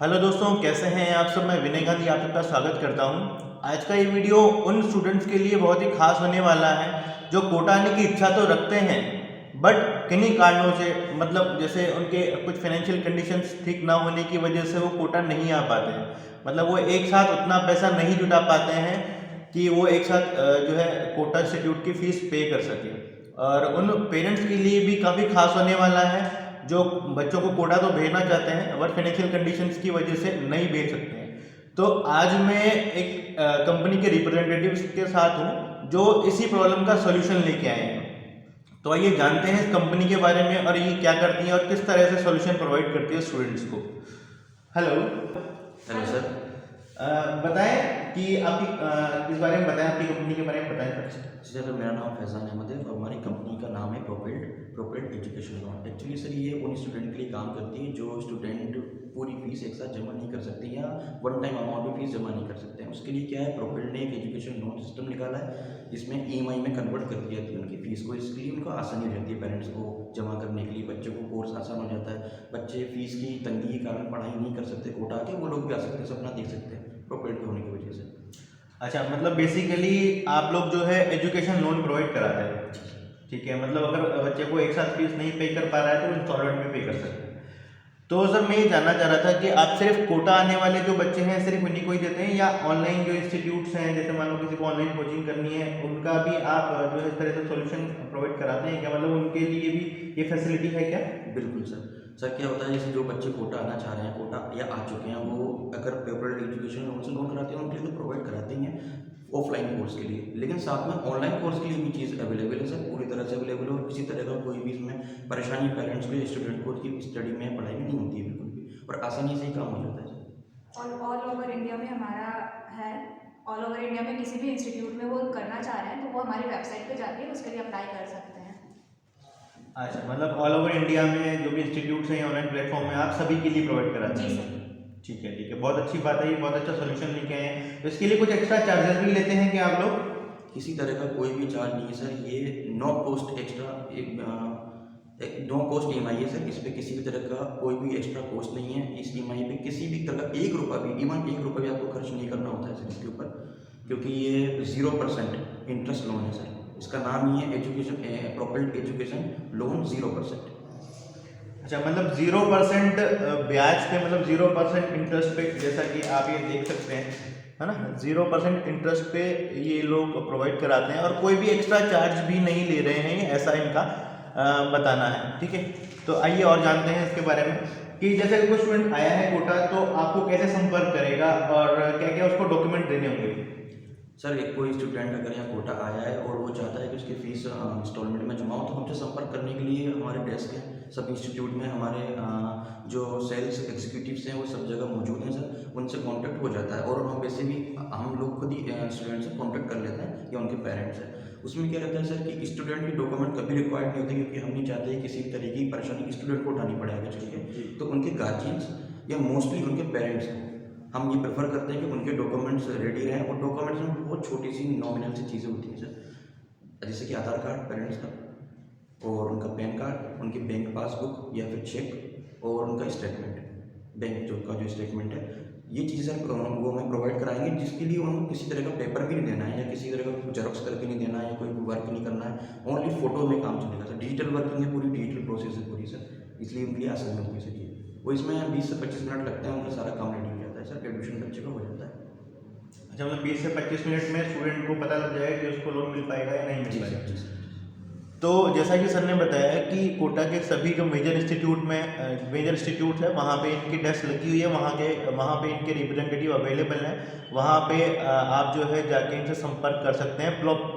Hello दोस्तों, कैसे हैं आप सब। मैं विनय गांधी आप सबका स्वागत करता हूं। आज का ये वीडियो उन स्टूडेंट्स के लिए बहुत ही खास होने वाला है जो कोटा आने की इच्छा तो रखते हैं, बट किन्हीं कारणों से, मतलब जैसे उनके कुछ फाइनेंशियल कंडीशंस ठीक ना होने की वजह से वो कोटा नहीं आ पाते हैं। मतलब वो एक साथ उतना पैसा नहीं जुटा पाते हैं कि वो एक साथ जो है कोटा इंस्टीट्यूट की फ़ीस पे कर सके। और उन पेरेंट्स के लिए भी काफ़ी खास होने वाला है जो बच्चों को कोटा तो भेजना चाहते हैं बट फाइनेंशियल कंडीशंस की वजह से नहीं भेज सकते हैं। तो आज मैं एक कंपनी के रिप्रेजेंटेटिव्स के साथ हूँ जो इसी प्रॉब्लम का सॉल्यूशन लेके आए हैं। तो आइए जानते हैं इस कंपनी के बारे में और ये क्या करती है और किस तरह से सॉल्यूशन प्रोवाइड करती है स्टूडेंट्स को। हेलो। Hello sir. बताएं कि आपकी इस बारे में बताएं, आपकी कंपनी के बारे में बताएं सबसे। सर मेरा नाम फैज़ान अहमद है और हमारी कंपनी का नाम है propelled education loan. Actually sir ये उन स्टूडेंट के लिए काम करती है जो स्टूडेंट पूरी फीस एक साथ जमा नहीं कर सकते या वन टाइम अमाउंट में फीस जमा नहीं कर सकते हैं। उसके लिए क्या है, प्रोपेल्ड ने एक एजुकेशन लोन सिस्टम निकाला है जिसमें ईएमआई में कन्वर्ट कर दी जाती है उनकी फ़ीस को। इसके लिए उनको आसानी हो जाती है पेरेंट्स को जमा करने के लिए। बच्चों को कोर्स आसान हो जाता है। बच्चे फीस की तंगी के कारण पढ़ाई नहीं कर सकते कोटा के, वो लोग भी आ सकते हैं, सपना देख सकते हैं प्रोपेल्ड होने की वजह से। अच्छा, मतलब बेसिकली आप लोग जो है एजुकेशन लोन प्रोवाइड कराते हैं। ठीक है, मतलब अगर बच्चे को एक साथ फीस नहीं पे कर पा रहा है तो इंस्टॉलमेंट में पे कर सकते हैं। तो सर मैं ये जानना चाह रहा था कि आप सिर्फ कोटा आने वाले जो बच्चे हैं सिर्फ उन्हीं को ही देते हैं या ऑनलाइन जो इंस्टीट्यूट्स हैं, जैसे मान लो किसी को ऑनलाइन कोचिंग करनी है, उनका भी आप जो है इस तरह से सॉल्यूशन प्रोवाइड कराते हैं क्या? मतलब उनके लिए भी ये फैसिलिटी है क्या? बिल्कुल सर। सर क्या होता है, जैसे जो बच्चे कोटा आना चाह रहे हैं, कोटा या आ चुके हैं, वो अगर पेपर एजुकेशन लोन से लोन कराते हैं उनके लिए तो प्रोवाइड कराते ही हैं ऑफलाइन कोर्स के लिए, लेकिन साथ में ऑनलाइन कोर्स के लिए भी चीज़ अवेलेबल है सर, पूरी तरह से अवेलेबल है। और किसी तरह का कोई भी इसमें परेशानी पेरेंट्स को या स्टूडेंट को उसकी स्टडी में पढ़ाई में नहीं होती है बिल्कुल भी, और आसानी से ही काम हो जाता है सर। और ऑल ओवर इंडिया में हमारा है। ऑल ओवर इंडिया में किसी भी इंस्टीट्यूट में वो करना चाह रहे हैं तो वो हमारी वेबसाइट पे जाके उसके लिए अप्लाई कर सकते हैं। अच्छा, मतलब ऑल ओवर इंडिया में जो भी इंस्टीट्यूट्स हैं ऑनलाइन प्लेटफॉर्म में आप सभी के लिए प्रोवाइड कराते जी हैं। सर। ठीक है, ठीक है, बहुत अच्छी बात है, ये बहुत अच्छा सोल्यूशन लेके आए हैं। तो इसके लिए कुछ एक्स्ट्रा चार्जेस भी लेते हैं कि आप लोग? किसी तरह का कोई भी चार्ज नहीं है सर, ये no cost extra, no cost EMI है सर। इस पर किसी भी तरह का कोई भी एक्स्ट्रा कॉस्ट नहीं है। इस ईएमआई पे किसी भी तरह का एक रुपया भी, इवन एक रुपया भी आपको खर्च नहीं करना होता है सर इसके ऊपर, क्योंकि ये 0% इंटरेस्ट लोन है सर। इसका नाम ही है एजुकेशन प्रोपेल्ड एजुकेशन लोन 0%। अच्छा, मतलब 0% ब्याज पे, मतलब 0% इंटरेस्ट पे, जैसा कि आप ये देख सकते हैं, है ना। 0% इंटरेस्ट पे ये लोग प्रोवाइड कराते हैं और कोई भी एक्स्ट्रा चार्ज भी नहीं ले रहे हैं, ऐसा इनका बताना है। ठीक है, तो आइए और जानते हैं इसके बारे में कि जैसे कोई स्टूडेंट आया है कोटा तो आपको कैसे संपर्क करेगा और क्या क्या उसको डॉक्यूमेंट देने होंगे? सर एक कोई स्टूडेंट अगर यहाँ कोटा आया है और वो चाहता है कि उसकी फ़ीस इंस्टॉलमेंट में जमा हो, तो हमसे संपर्क करने के लिए हमारे डेस्क है सब इंस्टीट्यूट में। हमारे जो सेल्स एग्जीक्यूटिव्स हैं वो सब जगह मौजूद हैं सर, उनसे कांटेक्ट हो जाता है। और हम वैसे भी हम लोग खुद ही स्टूडेंट से कांटेक्ट कर लेते हैं या उनके पेरेंट्स हैं। उसमें क्या रहता है सर कि स्टूडेंट के डॉक्यूमेंट कभी रिक्वायर्ड नहीं होते, क्योंकि हम नहीं चाहते किसी भी तरीके की परेशानी स्टूडेंट को उठानी पड़े आगे चल के। तो उनके गार्जियंस या मोस्टली उनके पेरेंट्स को हम ये प्रेफर करते हैं कि उनके डॉक्यूमेंट्स रेडी रहें। और डॉक्यूमेंट्स में बहुत छोटी सी नॉमिनल सी चीज़ें होती हैं सर, जैसे कि आधार कार्ड पेरेंट्स का, और उनका पैन कार्ड, उनकी बैंक पासबुक या फिर चेक, और उनका स्टेटमेंट, बैंक जो का जो स्टेटमेंट है। ये चीज़ें वो हमें प्रोवाइड कराएंगे, जिसके लिए उनको किसी तरह का पेपर भी नहीं देना है या किसी तरह का जेरॉक्स करके नहीं देना है या कोई वर्क नहीं करना है। ओनली फोटो में काम चलेगा सर, डिजिटल वर्किंग है, पूरी डिजिटल प्रोसेस है पूरी सर, इसलिए उनके लिए आसानी होगी सर। ये वो इसमें 20 से 25 मिनट लगते हैं, उनका सारा काम रेडी हो जाता है सर, एडमिशन बच्चे का हो जाता है। अच्छा, मतलब 20 से 25 मिनट में स्टूडेंट को पता लग जाएगा कि उसको लोन मिल पाएगा या नहीं मिल पाएगा। जी सर। तो जैसा कि सर ने बताया कि कोटा के सभी जो मेजर इंस्टीट्यूट है वहाँ पे इनकी डेस्क लगी हुई है, वहाँ पे इनके रिप्रेजेंटेटिव अवेलेबल हैं। वहाँ पे आप जो है जाके इनसे संपर्क कर सकते हैं।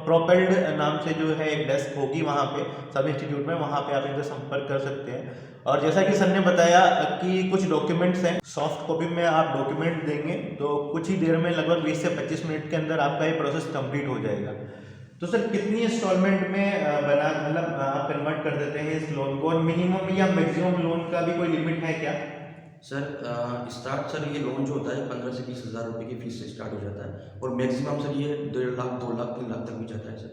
प्रोपेल्ड नाम से जो है एक डेस्क होगी वहाँ पे सब इंस्टीट्यूट में, वहाँ पे आप इनसे संपर्क कर सकते हैं। और जैसा कि सर ने बताया कि कुछ डॉक्यूमेंट्स हैं, सॉफ्ट कॉपी में आप डॉक्यूमेंट देंगे तो कुछ ही देर में, लगभग 20 से 25 मिनट के अंदर आपका ये प्रोसेस कंप्लीट हो जाएगा। तो सर कितनी इंस्टॉलमेंट में मतलब आप कन्वर्ट कर देते हैं इस लोन को, और मिनिमम या मैक्सिमम लोन का भी कोई लिमिट है क्या? सर स्टार्ट सर ये लोन जो होता है 15 से 20 हज़ार रुपये की फीस से स्टार्ट हो जाता है, और मैक्सिमम सर ये 1.5 लाख 2 लाख 3 लाख तक भी जाता है सर,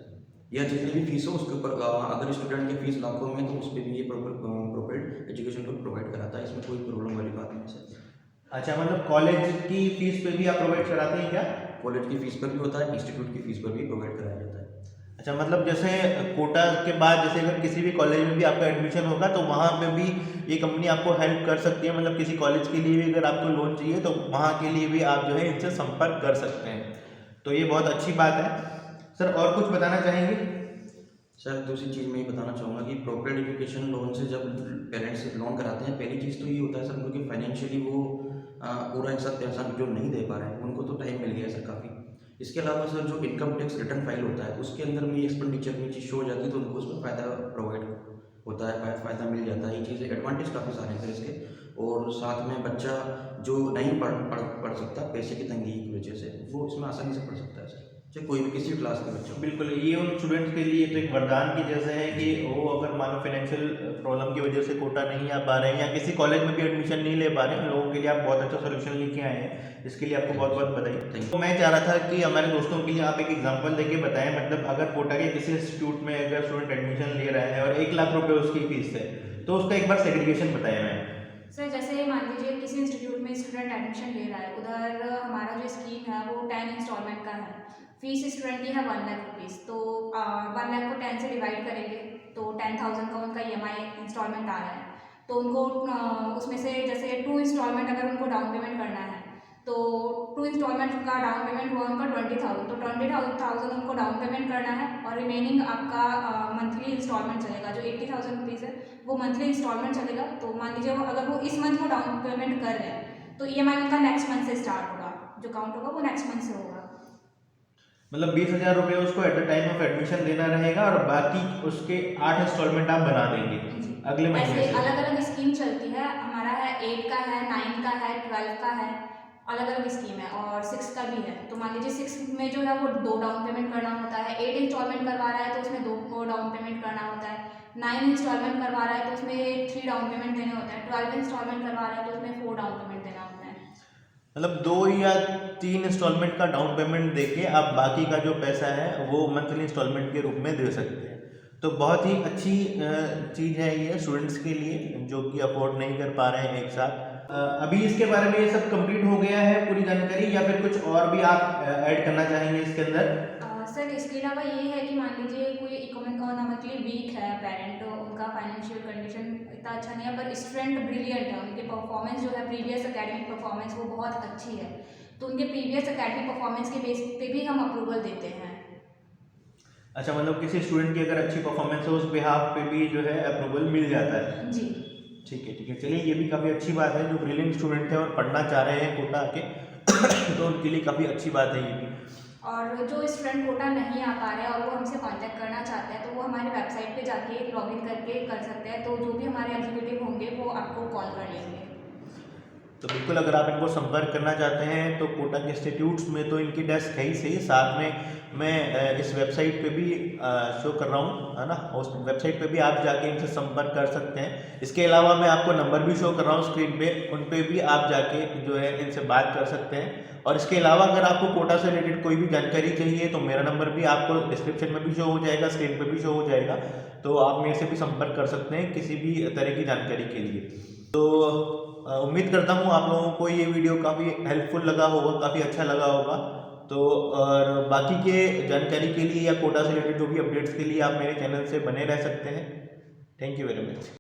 या जितनी भी फीस हो उसके ऊपर। अगर स्टूडेंट की फीस लाखों में तो उस पर भी ये प्रोपेल्ड एजुकेशन को प्रोवाइड कराता है, इसमें कोई प्रॉब्लम वाली बात नहीं है सर। अच्छा, मतलब कॉलेज की फीस पे भी आप प्रोवाइड कराते हैं क्या? कॉलेज की फ़ीस पर भी होता है, इंस्टीट्यूट की फ़ीस पर भी प्रोवाइड कराया जाता है। अच्छा, मतलब जैसे कोटा के बाद जैसे अगर किसी भी कॉलेज में भी आपका एडमिशन होगा तो वहाँ पे भी ये कंपनी आपको हेल्प कर सकती है, मतलब किसी कॉलेज के लिए भी अगर आपको लोन चाहिए तो वहाँ के लिए भी आप जो है इनसे संपर्क कर सकते हैं, तो ये बहुत अच्छी बात है। सर और कुछ बताना चाहेंगे? सर दूसरी चीज़ मैं ये बताना चाहूँगा कि प्रॉपर एजुकेशन लोन से जब पेरेंट्स लोन कराते हैं, पहली चीज़ तो ये होता है सर उनको कि फाइनेंशियली वो पूरा एक साथ पैसा जो नहीं दे पा रहे हैं उनको तो टाइम मिल गया सर काफ़ी। इसके अलावा सर जो इनकम टैक्स रिटर्न फाइल होता है उसके अंदर में एक्सपेंडिचर में चीज़ शो हो जाती है तो उनको उसमें फ़ायदा प्रोवाइड होता है, फ़ायदा मिल जाता है। ये चीज़ें एडवांटेज काफ़ी सारे हैं सर इसके। और साथ में बच्चा जो नहीं पढ़ सकता पैसे की तंगी की वजह से, वो इसमें आसानी से पढ़ सकता है सर, चाहे कोई भी किसी भी क्लास का बच्चा हो। बिल्कुल, ये उन स्टूडेंट्स के लिए तो एक वरदान की जैसे है कि वो अगर मानो फाइनेंशियल प्रॉब्लम की वजह से कोटा नहीं आ पा रहे हैं या किसी कॉलेज में भी एडमिशन नहीं ले पा रहे हैं, उन लोगों के लिए आप बहुत अच्छा सोल्यूशन लेके आए हैं, इसके लिए आपको बहुत बहुत बधाई। तो मैं चाह रहा था कि हमारे दोस्तों के लिए आप एक एग्जांपल देके बताएं, मतलब अगर कोटा के किसी इंस्टीट्यूट में अगर स्टूडेंट एडमिशन ले रहा है और 1 लाख रुपये उसकी फीस है तो उसका एक बार सेग्रीगेशन बताएं मैम। सर जैसे मान लीजिए किसी इंस्टीट्यूट में स्टूडेंट एडमिशन ले रहा है, उधर हमारा जो स्कीम है वो 10 इंस्टॉलमेंट का है। फीस स्टूडेंट की है 1 लाख रुपीज़, तो 1 लाख को 10 से डिवाइड करेंगे तो 10,000 का उनका EMI इंस्टॉलमेंट आ रहा है। तो उनको उसमें से जैसे 2 इंस्टॉलमेंट अगर उनको डाउन पेमेंट करना है तो 2 इंस्टॉलमेंट का डाउन पेमेंट हुआ उनका 20,000, तो 20,000 उनको डाउन पेमेंट करना है और रिमेनिंग आपका मंथली इंस्टॉलमेंट चलेगा। जो 80,000 रुपीज़ है वो मंथली इंस्टॉलमेंट चलेगा। तो मान लीजिए वो अगर वो इस मंथ वो डाउन पेमेंट कर रहे हैं तो EMI उनका नेक्स्ट मंथ से स्टार्ट होगा, जो काउंट होगा वो नेक्स्ट मंथ से होगा। मतलब 20,000 रुपये उसको at the time of admission देना रहेगा और बाकी उसके 8 इंस्टॉलमेंट आप बना देंगे अगले महीने ऐसे से। अलग अलग स्कीम चलती है, हमारा है 8 का है, 9 का है, 12 का है, अलग अलग स्कीम है और 6 का भी है। तो मान लीजिए 6 में जो है वो 2 डाउन पेमेंट करना होता है, 8 इंस्टॉलमेंट करवा रहा है तो उसमें 2 डाउन पेमेंट करना होता है, 9 इंस्टॉलमेंट करवा रहा है तो उसमें 3 डाउन पेमेंट देने होते हैं, 12 इंस्टॉलमेंट करवा रहा है तो उसमें 4 डाउन पेमेंट देना होता है। मतलब 2 या 3 इंस्टॉलमेंट का डाउन पेमेंट देके आप बाकी का जो पैसा है वो मंथली इंस्टॉलमेंट के रूप में दे सकते हैं। तो बहुत ही अच्छी चीज़ है ये स्टूडेंट्स के लिए जो कि अफोर्ड नहीं कर पा रहे हैं एक साथ। अभी इसके बारे में ये सब कंप्लीट हो गया है पूरी जानकारी या फिर कुछ और भी आप ऐड करना चाहेंगे इसके अंदर? सर इसके अलावा ये है कि मान लीजिए कोई इकोनॉमिकली वीक है पेरेंट, उनका फाइनेंशियल कंडीशन इतना अच्छा नहीं है पर स्टूडेंट ब्रिलियंट है, उनके परफॉर्मेंस जो है प्रीवियस एकेडमिक परफॉर्मेंस वो बहुत अच्छी है, तो उनके प्रीवियस एकेडमिक परफॉर्मेंस के बेस पे भी हम अप्रूवल देते हैं। अच्छा, मतलब किसी स्टूडेंट की अगर अच्छी परफॉर्मेंस है उस बिहाफ पे भी जो है अप्रूवल मिल जाता है। जी ठीक है, ठीक है, चलिए ये भी काफ़ी अच्छी बात है। जो ब्रिलियंट स्टूडेंट है और पढ़ना चाह रहे हैं कोटा के तो उनके लिए काफ़ी अच्छी बात है ये भी। और जो स्टूडेंट कोटा नहीं आ पा रहे हैं और वो हमसे कांटेक्ट करना चाहते हैं तो वो हमारी वेबसाइट पे जाके लॉगिन करके कर सकते हैं, तो जो भी हमारे एग्जीक्यूटिव होंगे वो आपको कॉल कर लेंगे। तो बिल्कुल अगर आप इनको संपर्क करना चाहते हैं तो कोटा के इंस्टीट्यूट्स में तो इनकी डेस्क है ही सही, साथ में मैं इस वेबसाइट पे भी शो कर रहा हूँ, है ना, उस वेबसाइट पे भी आप जाके इनसे संपर्क कर सकते हैं। इसके अलावा मैं आपको नंबर भी शो कर रहा हूँ स्क्रीन पे, उन पे भी आप जाके जो है इनसे बात कर सकते हैं। और इसके अलावा अगर आपको कोटा से रिलेटेड कोई भी जानकारी चाहिए तो मेरा नंबर भी आपको डिस्क्रिप्शन में भी शो हो जाएगा, स्क्रीन पे भी शो हो जाएगा, तो आप मेरे से भी संपर्क कर सकते हैं किसी भी तरह की जानकारी के लिए। तो उम्मीद करता हूँ आप लोगों को ये वीडियो काफ़ी हेल्पफुल लगा होगा, काफ़ी अच्छा लगा होगा। तो और बाकी के जानकारी के लिए या कोटा से रिलेटेड जो भी अपडेट्स के लिए आप मेरे चैनल से बने रह सकते हैं। Thank you very much.